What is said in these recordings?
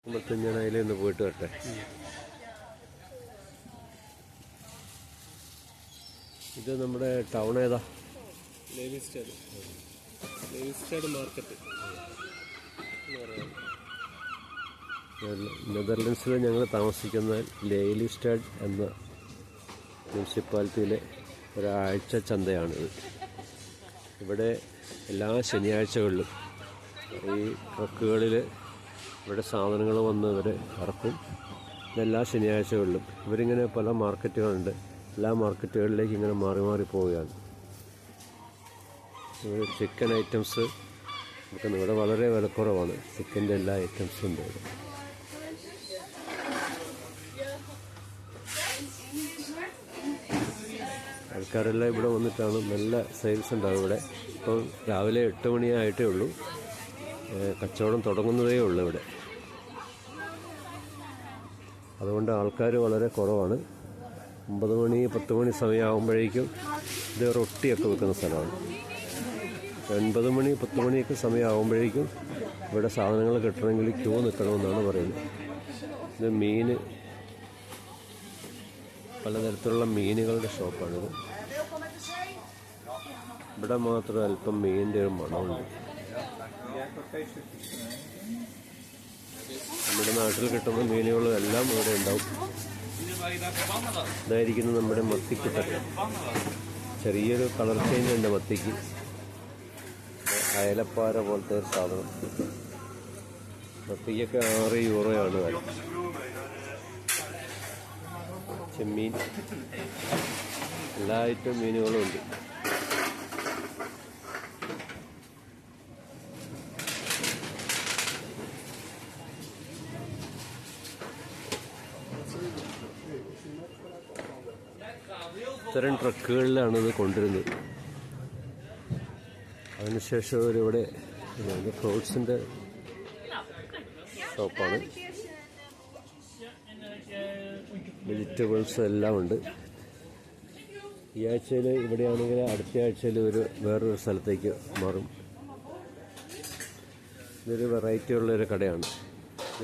ഞാൻ അതിലൊന്ന് പോയിട്ട് വരട്ടെ. ഇത് നമ്മുടെ ടൗൺ ഏതാ? ലേവിസ്റ്റേഡ് മാർക്കറ്റ്. നെതർലൻഡ്സിൽ ഞങ്ങൾ താമസിക്കുന്ന ലേവിസ്റ്റേഡ് എന്ന മുനിസിപ്പാലിറ്റിയിലെ ഒരാഴ്ച ചന്തയാണിത്. ഇവിടെ എല്ലാ ശനിയാഴ്ചകളിലും ഈ ട്രക്കുകളിൽ ഇവിടെ സാധനങ്ങൾ വന്ന് ഇവർ ഇറക്കും. എല്ലാ ശനിയാഴ്ചകളിലും ഇവരിങ്ങനെ പല മാർക്കറ്റുകളുണ്ട്. എല്ലാ മാർക്കറ്റുകളിലേക്ക് ഇങ്ങനെ മാറി മാറി പോവുകയാണ്. ചിക്കൻ ഐറ്റംസ് നമുക്ക് ഇവിടെ വളരെ വിലക്കുറവാണ്. ചിക്കൻ്റെ എല്ലാ ഐറ്റംസും ഉണ്ട് ഇവിടെ. ആൾക്കാരെല്ലാം ഇവിടെ വന്നിട്ടാണ് നല്ല സെയിൽസ് ഉണ്ടാവും ഇവിടെ. ഇപ്പം രാവിലെ 8 മണിയായിട്ടേ ഉള്ളൂ. കച്ചവടം തുടങ്ങുന്നതേ ഉള്ളൂ ഇവിടെ. അതുകൊണ്ട് ആൾക്കാർ വളരെ കുറവാണ്. 9 മണി 10 മണി സമയമാകുമ്പോഴേക്കും ഇത് റൊട്ടിയൊക്കെ വെക്കുന്ന സ്ഥലമാണ്. 9 മണി 10 മണിയൊക്കെ സമയമാകുമ്പോഴേക്കും ഇവിടെ സാധനങ്ങൾ കിട്ടണമെങ്കിൽ ക്യൂ നിൽക്കണമെന്നാണ് പറയുന്നത്. ഇത് മീൻ, പലതരത്തിലുള്ള മീനുകളുടെ ഷോപ്പാണിത്. ഇവിടെ മാത്രം അല്പം മീനിൻ്റെ ഒരു മണമുണ്ട്. നമ്മുടെ നാട്ടിൽ കിട്ടുന്ന മീനുകളും എല്ലാം ഇവിടെ ഉണ്ടാവും. ഇതായിരിക്കുന്നു നമ്മുടെ മത്തിക്കുട്ടൻ. ചെറിയൊരു കളർ ചേഞ്ച് ഉണ്ട് മത്തിക്ക്. അയലപ്പാര പോലത്തെ ഒരു സാധനം. മത്തിക്കൊക്കെ 6 യൂറോയാണ് വില. ചെമ്മീൻ, എല്ലാ ഐറ്റം മീനുകളും ഉണ്ട്. ഇത്തരം ട്രക്കുകളിലാണ് ഇത് കൊണ്ടുവരുന്നത്. അതിനുശേഷം ഇവിടെ ഫ്രൂട്ട്സിൻ്റെ ഷോപ്പാണ്. വെജിറ്റബിൾസ് എല്ലാം ഉണ്ട്. ഈ ആഴ്ചയിൽ ഇവിടെയാണെങ്കിൽ അടുത്ത ആഴ്ചയിൽ വേറൊരു സ്ഥലത്തേക്ക് മാറും. ഇതൊരു വെറൈറ്റി ഉള്ളൊരു കടയാണ്.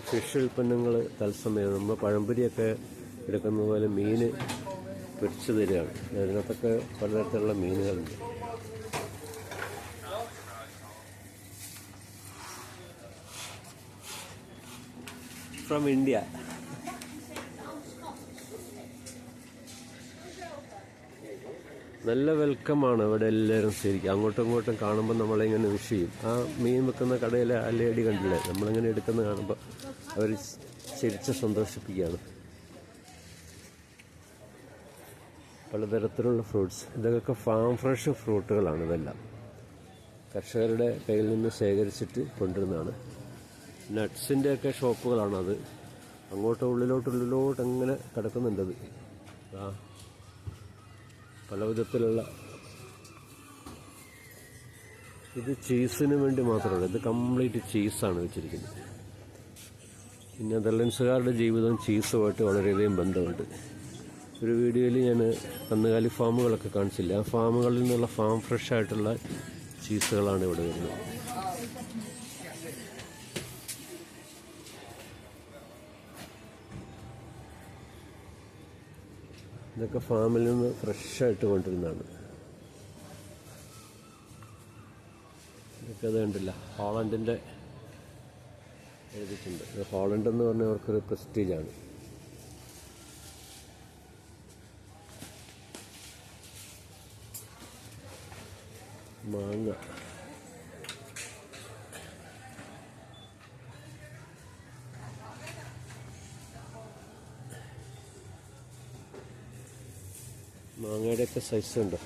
ഫിഷ് ഉൽപ്പന്നങ്ങൾ തത്സമയം നമ്മൾ പഴംപൊരിയൊക്കെ എടുക്കുന്ന പോലെ മീൻ പൊരിച്ചു തരികയാണ്. അതിനകത്തൊക്കെ പലതരത്തിലുള്ള മീനുകളുണ്ട്. From India. നല്ല വെൽക്കമാണ് ഇവിടെ എല്ലാവരും. ശരിക്കും അങ്ങോട്ടും ഇങ്ങോട്ടും കാണുമ്പോൾ നമ്മളിങ്ങനെ വിഷ് ചെയ്യും. ആ മീൻ വെക്കുന്ന കടയിലെ ആ ലേഡി കണ്ടില്ലേ, നമ്മളിങ്ങനെ എടുക്കുന്ന കാണുമ്പോൾ അവർ ചിരിച്ച് സന്തോഷിപ്പിക്കുകയാണ്. പലതരത്തിലുള്ള ഫ്രൂട്ട്സ്, ഇതൊക്കെ ഫാം ഫ്രഷ് ഫ്രൂട്ടുകളാണ്. ഇതെല്ലാം കർഷകരുടെ കയ്യിൽ നിന്ന് ശേഖരിച്ചിട്ട് കൊണ്ടുവരുന്നതാണ്. നട്ട്സിൻ്റെയൊക്കെ ഷോപ്പുകളാണത്. അങ്ങോട്ട് ഉള്ളിലോട്ട് അങ്ങനെ കിടക്കുന്നുണ്ടത്. പല വിധത്തിലുള്ള, ഇത് ചീസിന് വേണ്ടി മാത്രമല്ല, ഇത് കംപ്ലീറ്റ് ചീസാണ് വെച്ചിരിക്കുന്നത്. പിന്നെ നെതർലൻഡ്സുകാരുടെ ജീവിതം ചീസുമായിട്ട് വളരെയധികം ബന്ധമുണ്ട്. ഒരു വീഡിയോയിൽ ഞാൻ കന്നുകാലി ഫാമുകളൊക്കെ കാണിച്ചില്ല. ആ ഫാമുകളിൽ നിന്നുള്ള ഫാം ഫ്രഷ് ആയിട്ടുള്ള ചീസുകളാണ് ഇവിടെ വരുന്നത്. ഇതൊക്കെ ഫാമിൽ നിന്ന് ഫ്രഷായിട്ട് കൊണ്ടുവരുന്നതാണ്. ഇതൊക്കെ അത് കണ്ടില്ല, ഹോളണ്ടിൻ്റെ എഴുതിയിട്ടുണ്ട്. ഹോളണ്ട് എന്ന് പറഞ്ഞാൽ അവർക്കൊരു പ്രസ്റ്റീജാണ്. മാങ്ങ, മാങ്ങയുടെയൊക്കെ സൈസ് ഉണ്ട്.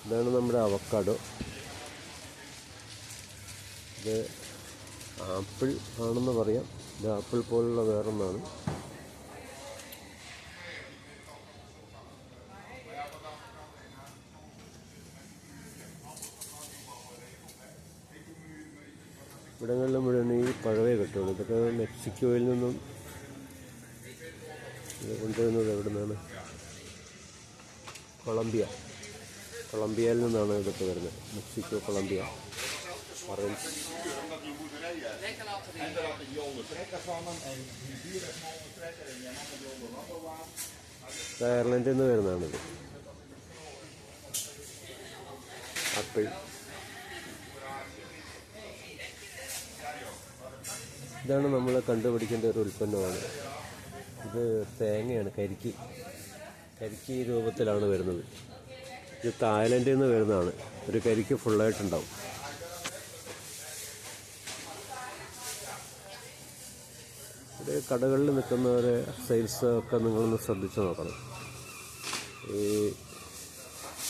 ഇതാണ് നമ്മുടെ അവക്കാഡോ. ഇത് ആപ്പിൾ ആണെന്ന് പറയാം. ഇത് ആപ്പിൾ പോലുള്ള വേറൊന്നാണ്. ഇവിടങ്ങളിലും മുഴുവൻ ഈ പഴവേ കിട്ടുള്ളൂ. ഇതൊക്കെ മെക്സിക്കോയിൽ നിന്നും ഇത് കൊണ്ടുവരുന്നത് എവിടെ നിന്നാണ്? കൊളംബിയയിൽ നിന്നാണ് ഇതൊക്കെ വരുന്നത്. Mexico, Colombia, orange. En dan had ik Jolle trekker van hem. En die bier is Jolle trekker. En die andere Jolle Rotterwaan. അയർലൻഡിൽ നിന്ന് വരുന്നതാണിത്. ആപ്പിൾ. ഇതാണ് നമ്മൾ കണ്ടുപിടിക്കേണ്ട ഒരു ഉൽപ്പന്നമാണ്. ഇത് തേങ്ങയാണ്, കരിക്ക് രൂപത്തിലാണ് വരുന്നത്. ഇത് തായ്ലൻഡിൽ നിന്ന് വരുന്നതാണ്. ഒരു കരിക്ക് ഫുള്ളായിട്ടുണ്ടാവും. ഇത് കടകളിൽ നിൽക്കുന്നവരെ സെയിൽസ് ഒക്കെ നിങ്ങളൊന്ന് ശ്രദ്ധിച്ച് നോക്കണം. ഈ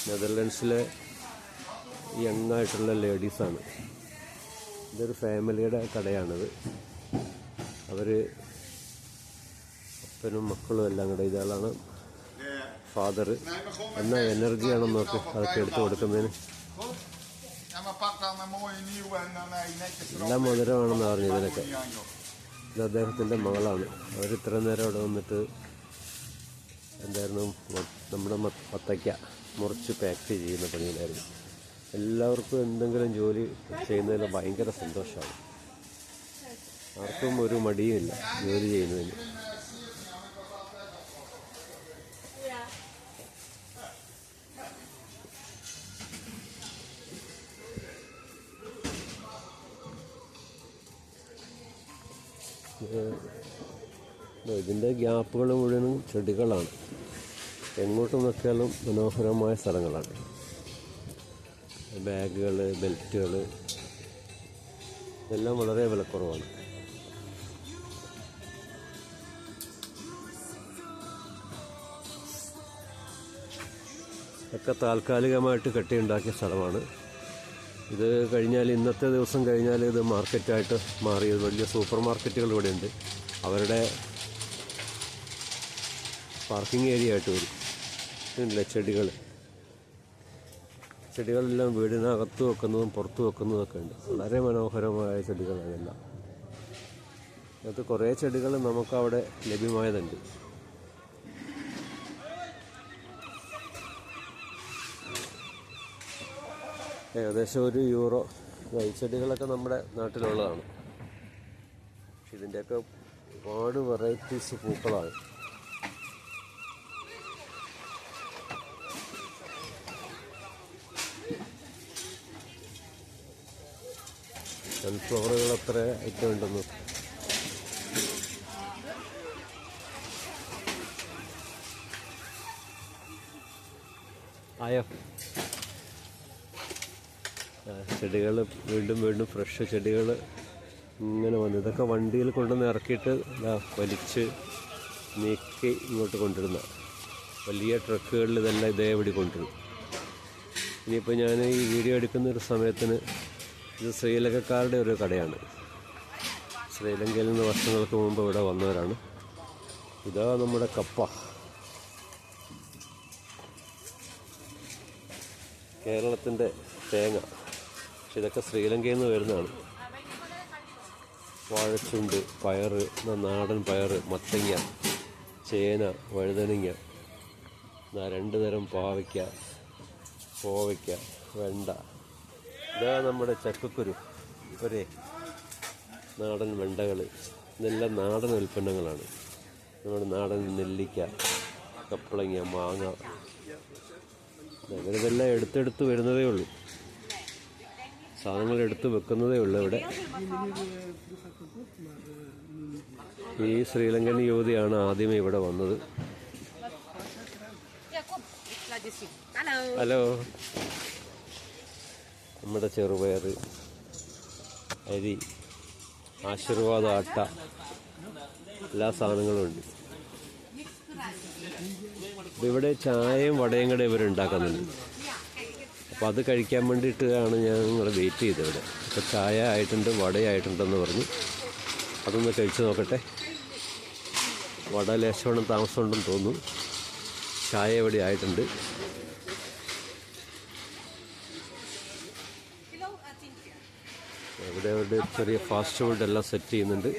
നെതർലൻഡ്സിലെ യങ്ങായിട്ടുള്ള ലേഡീസാണ്. ഇതൊരു ഫാമിലിയുടെ കടയാണിത്. അവർ അപ്പനും മക്കളും എല്ലാം കൂടെ. ഇയാളാണ് ഫാദർ. എന്നാ എനർജിയാണെന്ന് നോക്ക് അതൊക്കെ എടുത്തു കൊടുക്കുന്നതിന്. എല്ലാം മധുരമാണെന്ന് പറഞ്ഞു ഇതിനൊക്കെ. ഇത് അദ്ദേഹത്തിൻ്റെ മകളാണ്. അവർ ഇത്ര നേരം അവിടെ വന്നിട്ട് എന്തായിരുന്നു നമ്മുടെ വത്തയ്ക്ക മുറിച്ച് പാക്ക് ചെയ്യുന്ന പണിയിലായിരുന്നു. എല്ലാവർക്കും എന്തെങ്കിലും ജോലി ചെയ്യുന്നതിൽ ഭയങ്കര സന്തോഷമാണ്. ആർക്കും ഒരു മടിയുമില്ല ജോലി ചെയ്യുന്നതിന്. ഇതിൻ്റെ ഗ്യാപ്പുകൾ മുഴുവനും ചെടികളാണ്. എങ്ങോട്ട് നോക്കിയാലും മനോഹരമായ സ്ഥലങ്ങളാണ്. ബാഗുകൾ, ബെൽറ്റുകൾ ഇതെല്ലാം വളരെ വിലക്കുറവാണ്. ഒക്കെ താൽക്കാലികമായിട്ട് കെട്ടിയുണ്ടാക്കിയ സ്ഥലമാണ്. ഇത് കഴിഞ്ഞാൽ, ഇന്നത്തെ ദിവസം കഴിഞ്ഞാൽ ഇത് മാർക്കറ്റായിട്ട് മാറിയത്. വലിയ സൂപ്പർ മാർക്കറ്റുകൾ ഇവിടെയുണ്ട്. അവരുടെ പാർക്കിംഗ് ഏരിയ ആയിട്ട് വരും. ഇല്ല, ചെടികളെല്ലാം വീടിനകത്ത് വെക്കുന്നതും പുറത്ത് വെക്കുന്നതൊക്കെ ഉണ്ട്. വളരെ മനോഹരമായ ചെടികളാണ് എല്ലാം. അത് കുറേ ചെടികൾ നമുക്കവിടെ ലഭ്യമായതുണ്ട്. ഏകദേശം €1. ഈ ചെടികളൊക്കെ നമ്മുടെ നാട്ടിലുള്ളതാണ്. പക്ഷെ ഇതിൻ്റെയൊക്കെ ഒരുപാട് വെറൈറ്റീസ് പൂക്കളാണ്. സൺഫ്ലവറുകൾ എത്ര ഐറ്റം ഉണ്ടെന്ന്. ആയോ? ചെടികൾ വീണ്ടും ഫ്രഷ് ചെടികൾ ഇങ്ങനെ വന്നു. ഇതൊക്കെ വണ്ടിയിൽ കൊണ്ടുവന്ന് ഇറക്കിയിട്ട് വലിച്ച് നീക്കി ഇങ്ങോട്ട് കൊണ്ടുവരുന്ന വലിയ ട്രക്കുകളിൽ ഇതെല്ലാം ഇതേപടി കൊണ്ടുവരും. ഇനിയിപ്പോൾ ഞാൻ ഈ വീഡിയോ എടുക്കുന്നൊരു സമയത്തിന് ഇത് ശ്രീലങ്കക്കാരുടെ ഒരു കടയാണ്. ശ്രീലങ്കയിൽ നിന്ന് വർഷങ്ങൾക്ക് മുമ്പ് ഇവിടെ വന്നവരാണ്. ഇതാ നമ്മുടെ കപ്പ. കേരളത്തിൻ്റെ തേങ്ങ. പക്ഷെ ഇതൊക്കെ ശ്രീലങ്കയിൽ നിന്ന് വരുന്നതാണ്. വാഴച്ചുണ്ട്, പയറ്, നാടൻ പയറ്, മത്തങ്ങ, ചേന, വഴുതനങ്ങ, 2 തരം പാവയ്ക്ക, കോവയ്ക്ക, വെണ്ട. ഇതാ നമ്മുടെ ചക്കക്കുരു, ഒരേ നാടൻ വെണ്ടകൾ. ഇതെല്ലാം നാടൻ ഉൽപ്പന്നങ്ങളാണ്. നമ്മുടെ നാടൻ നെല്ലിക്ക, കപ്പളങ്ങ, മാങ്ങ. ഇതെല്ലാം എടുത്തെടുത്ത് വരുന്നതേ ഉള്ളൂ. സാധനങ്ങൾ എടുത്ത് വെക്കുന്നതേ ഉള്ളൂ ഇവിടെ. ഈ ശ്രീലങ്കൻ യുവതിയാണ് ആദ്യമേ ഇവിടെ വന്നത്. ഹലോ. നമ്മുടെ ചെറുപയർ, അരി, ആശീർവാദ ആട്ട, എല്ലാ സാധനങ്ങളും ഉണ്ട്. ഇവിടെ ചായയും വടയും കൂടെ ഇവരുണ്ടാക്കുന്നുണ്ട്. അപ്പോൾ അത് കഴിക്കാൻ വേണ്ടിയിട്ടാണ് ഞങ്ങൾ വെയിറ്റ് ചെയ്തത് ഇവിടെ. അപ്പോൾ ചായ ആയിട്ടുണ്ട്, വടയായിട്ടുണ്ടെന്ന് പറഞ്ഞു. അതൊന്ന് കഴിച്ച് നോക്കട്ടെ. വട ലേശവണ്ണം താമസമുണ്ടെന്ന് തോന്നുന്നു. ചായ ഇവിടെ ആയിട്ടുണ്ട്. ഇവിടെ ഒരു ചെറിയ ഫാസ്റ്റ് ഫുഡ് എല്ലാം സെറ്റ് ചെയ്യുന്നുണ്ട്.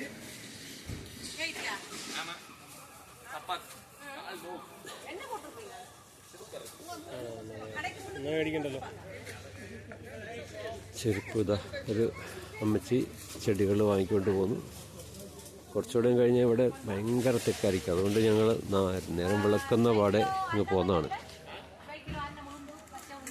മേടിക്കണ്ടല്ലോ. ചെരുപ്പ് ഇതാ ഒരു അമ്മച്ചി ചെടികൾ വാങ്ങിക്കൊണ്ട് പോന്നു. കുറച്ചുകൂടെ കഴിഞ്ഞാൽ ഇവിടെ ഭയങ്കര തിരക്കായിരിക്കും. അതുകൊണ്ട് ഞങ്ങൾ നേരം വിളക്കുന്ന പാടെ ഇങ്ങ് പോന്നതാണ്.